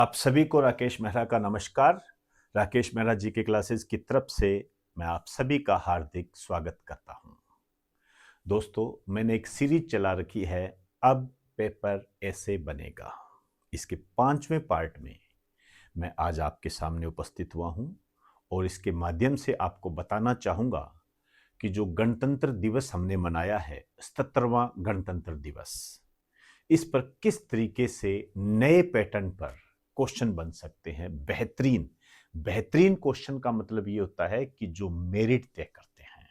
आप सभी को राकेश मेहरा का नमस्कार। राकेश मेहरा जी के क्लासेस की तरफ से मैं आप सभी का हार्दिक स्वागत करता हूं। दोस्तों, मैंने एक सीरीज चला रखी है, अब पेपर ऐसे बनेगा। इसके 5वें पार्ट में मैं आज आपके सामने उपस्थित हुआ हूं और इसके माध्यम से आपको बताना चाहूंगा कि जो गणतंत्र दिवस हमने मनाया है, 77वां गणतंत्र दिवस, इस पर किस तरीके से नए पैटर्न पर क्वेश्चन बन सकते हैं। बेहतरीन बेहतरीन क्वेश्चन का मतलब ये होता है कि जो मेरिट तय करते हैं,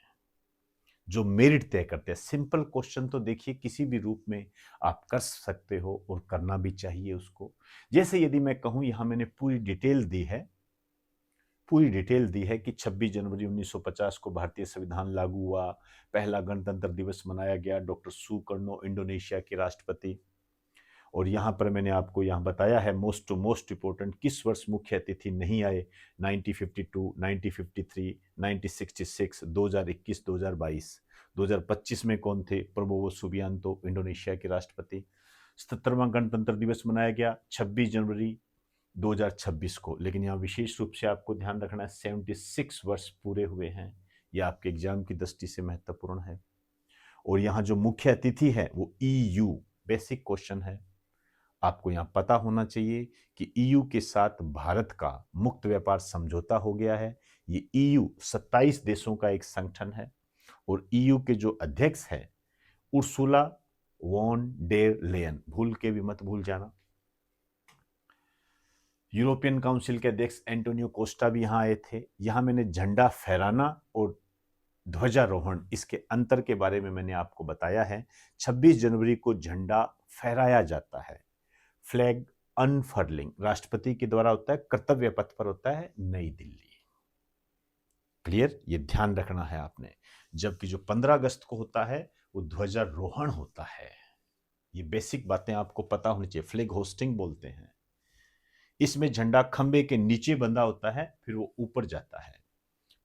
जो मेरिट तय करते हैं। सिंपल क्वेश्चन तो देखिए किसी भी रूप में आप कर सकते हो और करना भी चाहिए उसको। जैसे यदि मैं कहूं, यहां मैंने पूरी डिटेल दी है कि 26 जनवरी 1950 को भारतीय संविधान लागू हुआ, पहला गणतंत्र दिवस मनाया गया, डॉक्टर सुकर्णो इंडोनेशिया के राष्ट्रपति। और यहाँ पर मैंने आपको यहाँ बताया है मोस्ट इंपोर्टेंट, किस वर्ष मुख्य अतिथि नहीं आए। 1952, 1953, 1966, 2021, 2022, 2025 में कौन थे? प्रबोवो सुबियांतो, इंडोनेशिया के राष्ट्रपति। 77वां गणतंत्र दिवस मनाया गया 26 जनवरी 2026 को, लेकिन यहाँ विशेष रूप से आपको ध्यान रखना है 76 वर्ष पूरे हुए हैं। यह आपके एग्जाम की दृष्टि से महत्वपूर्ण है। और यहाँ जो मुख्य अतिथि है वो EU, बेसिक क्वेश्चन है। आपको यहां पता होना चाहिए कि EU के साथ भारत का मुक्त व्यापार समझौता हो गया है। ये EU 27 देशों का एक संगठन है और EU के जो अध्यक्ष है उर्सुला वॉन डेर लेयन, भूल के भी मत भूल जाना। यूरोपियन काउंसिल के अध्यक्ष एंटोनियो कोस्टा भी यहां आए थे। यहां मैंने झंडा फहराना और ध्वजारोहण, इसके अंतर के बारे में मैंने आपको बताया है। 26 जनवरी को झंडा फहराया जाता है, फ्लैग अनफर्लिंग राष्ट्रपति के द्वारा होता है, कर्तव्य पथ पर होता है, नई दिल्ली। क्लियर? ये ध्यान रखना है आपने। जबकि जो 15 अगस्त को होता है वो ध्वजारोहण होता है। ये बेसिक बातें आपको पता होनी चाहिए, फ्लैग होस्टिंग बोलते हैं। इसमें झंडा खंबे के नीचे बंधा होता है, फिर वो ऊपर जाता है।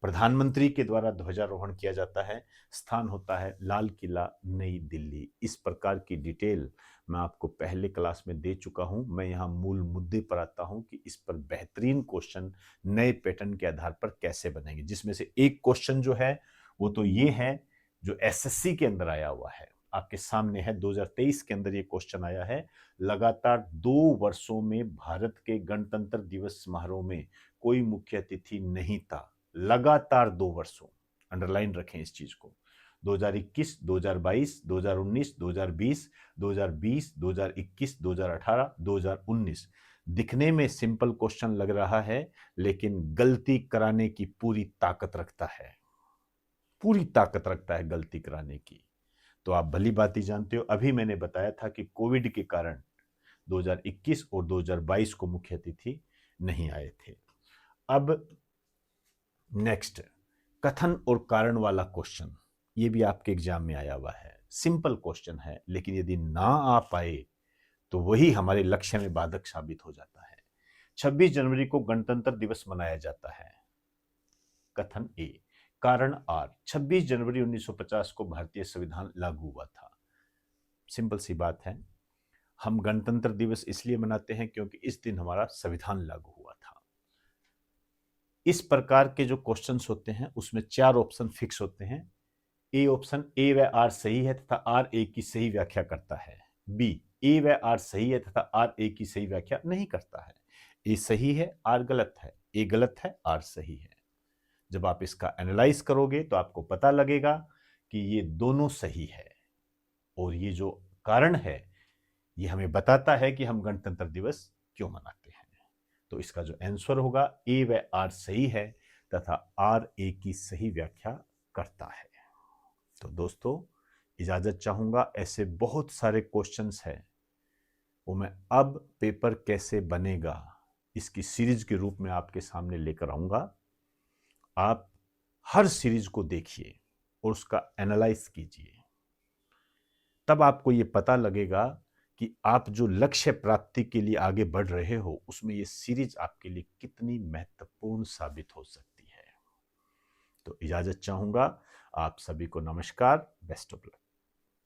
प्रधानमंत्री के द्वारा ध्वजारोहण किया जाता है। स्थान होता है लाल किला, नई दिल्ली। इस प्रकार की डिटेल मैं आपको पहले क्लास में दे चुका हूं। मैं यहां मूल मुद्दे पर आता हूं कि इस पर बेहतरीन क्वेश्चन नए पैटर्न के आधार पर कैसे बनेंगे, जिसमें से एक क्वेश्चन जो है वो तो ये है जो SSC के अंदर आया हुआ है, आपके सामने है। 2023 के अंदर ये क्वेश्चन आया है। लगातार 2 वर्षों में भारत के गणतंत्र दिवस समारोह में कोई मुख्य अतिथि नहीं था। लगातार 2 वर्षों, अंडरलाइन रखें इस चीज को। 2021, 2022, 2019, 2020, 2020, 2021, 2018, 2019। दिखने में सिंपल क्वेश्चन लग रहा है, लेकिन गलती कराने की पूरी ताकत रखता है, पूरी ताकत रखता है गलती कराने की। तो आप भली बात ही जानते हो, अभी मैंने बताया था कि कोविड के कारण 2021 और 2022 को मुख्य अतिथि नहीं आए थे। अब नेक्स्ट, कथन और कारण वाला क्वेश्चन, ये भी आपके एग्जाम में आया हुआ है। सिंपल क्वेश्चन है, लेकिन यदि ना आ पाए तो वही हमारे लक्ष्य में बाधक साबित हो जाता है। 26 जनवरी को गणतंत्र दिवस मनाया जाता है। कथन ए। कारण आर, 26 जनवरी 1950 को भारतीय संविधान लागू हुआ था। सिंपल सी बात है, हम गणतंत्र दिवस इसलिए मनाते हैं क्योंकि इस दिन हमारा संविधान लागू हुआ था। इस प्रकार के जो क्वेश्चंस होते हैं उसमें 4 ऑप्शन फिक्स होते हैं। ए ऑप्शन, ए व आर सही है तथा आर ए की सही व्याख्या करता है। बी, ए व आर सही है तथा आर ए की सही व्याख्या नहीं करता है। ए सही है, आर गलत है, ए गलत है, आर सही है। जब आप इसका एनालाइज करोगे तो आपको पता लगेगा कि ये दोनों सही है, और ये जो कारण है ये हमें बताता है कि हम गणतंत्र दिवस क्यों मनाते हैं। तो इसका जो आंसर होगा, ए व आर सही है तथा आर ए की सही व्याख्या करता है। तो दोस्तों, इजाजत चाहूंगा। ऐसे बहुत सारे क्वेश्चंस हैं, वो मैं अब पेपर कैसे बनेगा इसकी सीरीज के रूप में आपके सामने लेकर आऊंगा। आप हर सीरीज को देखिए और उसका एनालाइज कीजिए, तब आपको ये पता लगेगा कि आप जो लक्ष्य प्राप्ति के लिए आगे बढ़ रहे हो उसमें ये सीरीज आपके लिए कितनी महत्वपूर्ण साबित हो सकती है। तो इजाजत चाहूंगा। आप सभी को नमस्कार, बेस्ट ऑफ लक।